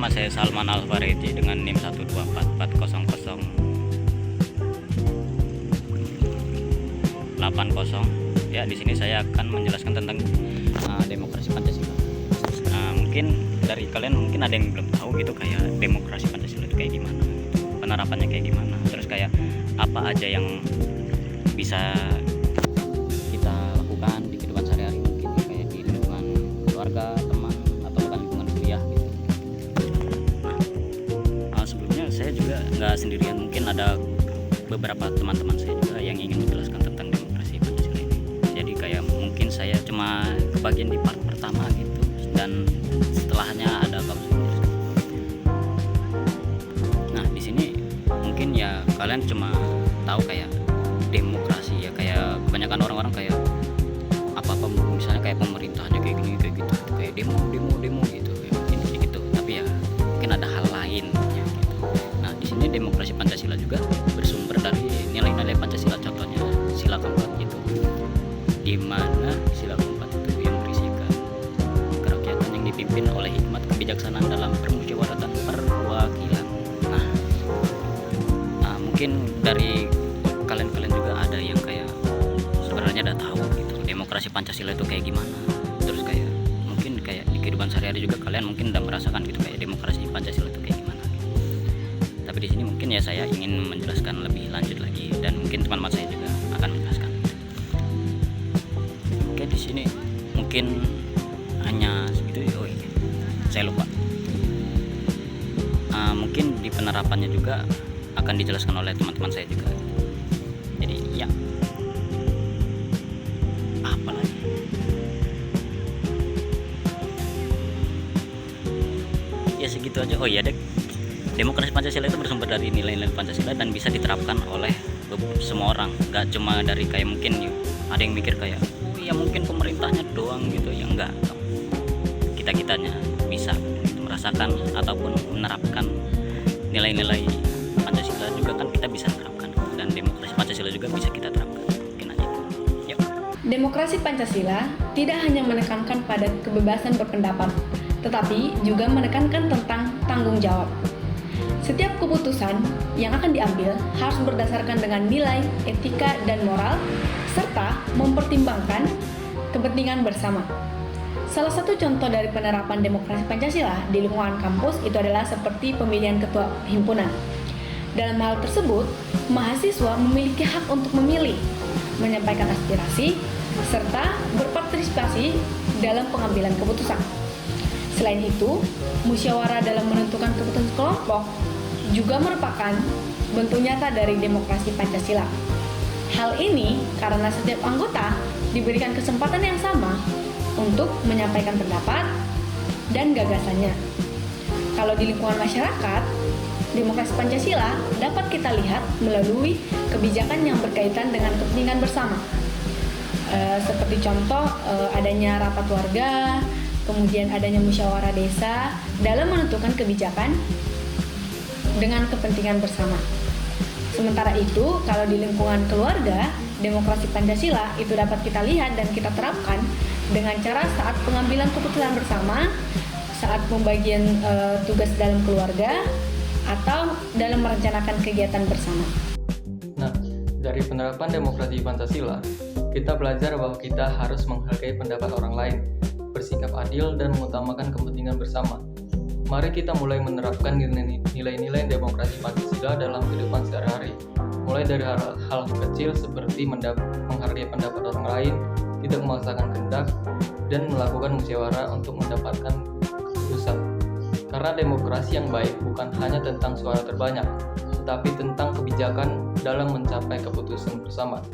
nama saya Salman Alfaredi dengan NIM 1244080. Ya, di sini saya akan menjelaskan tentang demokrasi Pancasila. Mungkin dari kalian mungkin ada yang belum tahu gitu, kayak demokrasi Pancasila itu kayak gimana, penerapannya kayak gimana, terus kayak apa aja yang bisa kita lakukan di kehidupan sehari-hari, mungkin kayak di lingkungan keluarga, teman, atau bahkan lingkungan kuliah gitu. Sebelumnya saya juga nggak sendirian, mungkin ada beberapa teman-teman saya juga yang ingin menjelaskan tentang demokrasi Pancasila ini. Jadi kayak mungkin saya cuma kebagian di part pertama gitu, dan setelahnya ada kamu. Nah, di sini mungkin ya kalian cuma tahu kayak demokrasi, ya kayak kebanyakan orang-orang kayak apa-apa misalnya kayak pemerintahnya kayak gini kayak gitu, kayak demo gitu, ya mungkin kayak gitu. Tapi ya mungkin ada hal lain ya gitu. Nah, di sini demokrasi Pancasila juga bersumber dari nilai-nilai Pancasila, contohnya sila keempat gitu, di mana sila keempat itu yang berisikan kerakyatan yang dipimpin oleh hikmat kebijaksanaan dalam permusyawaratan perwakilan. Nah, mungkin dari kalian juga ada yang kayak sebenarnya udah tahu gitu demokrasi Pancasila itu kayak gimana, terus kayak mungkin kayak di kehidupan sehari-hari juga kalian mungkin udah merasakan gitu kayak demokrasi Pancasila itu kayak gimana gitu. Tapi di sini mungkin ya saya ingin menjelaskan lebih lanjut lagi, dan mungkin teman-teman saya juga akan menjelaskan. Oke, di sini mungkin hanya segitu ya. Oh iya, saya lupa. Mungkin di penerapannya juga akan dijelaskan oleh teman-teman saya juga. Jadi ya, apa lagi? Ya segitu aja. Oh iya dek, demokrasi Pancasila itu bersumber dari nilai-nilai Pancasila dan bisa diterapkan oleh semua orang, gak cuma dari kayak mungkin ada yang mikir kayak ya mungkin pemerintahnya doang gitu, ya enggak, kita-kitanya bisa gitu, merasakan ataupun menerapkan nilai-nilai Pancasila juga kan kita bisa terapkan, dan demokrasi Pancasila juga bisa kita terapkan. Mungkin aja itu. Yuk. Demokrasi Pancasila tidak hanya menekankan pada kebebasan berpendapat, tetapi juga menekankan tentang tanggung jawab. Setiap keputusan yang akan diambil harus berdasarkan dengan nilai, etika, dan moral, serta mempertimbangkan kepentingan bersama. Salah satu contoh dari penerapan demokrasi Pancasila di lingkungan kampus itu adalah seperti pemilihan ketua himpunan. Dalam hal tersebut, mahasiswa memiliki hak untuk memilih, menyampaikan aspirasi, serta berpartisipasi dalam pengambilan keputusan. Selain itu, musyawarah dalam menentukan keputusan kelompok juga merupakan bentuk nyata dari demokrasi Pancasila. Hal ini karena setiap anggota diberikan kesempatan yang sama untuk menyampaikan pendapat dan gagasannya. Kalau di lingkungan masyarakat, demokrasi Pancasila dapat kita lihat melalui kebijakan yang berkaitan dengan kepentingan bersama. Seperti contoh adanya rapat warga, kemudian adanya musyawarah desa dalam menentukan kebijakan dengan kepentingan bersama. Sementara itu, kalau di lingkungan keluarga, demokrasi Pancasila itu dapat kita lihat dan kita terapkan dengan cara saat pengambilan keputusan bersama, saat pembagian tugas dalam keluarga, atau dalam merencanakan kegiatan bersama. Nah, dari penerapan demokrasi Pancasila, kita belajar bahwa kita harus menghargai pendapat orang lain, bersikap adil, dan mengutamakan kepentingan bersama. Mari kita mulai menerapkan nilai-nilai demokrasi Pancasila dalam kehidupan sehari-hari. Mulai dari hal kecil seperti menghargai pendapat orang lain, tidak memaksakan kehendak, dan melakukan musyawarah untuk mendapatkan keputusan. Karena demokrasi yang baik bukan hanya tentang suara terbanyak, tetapi tentang kebijakan dalam mencapai keputusan bersama.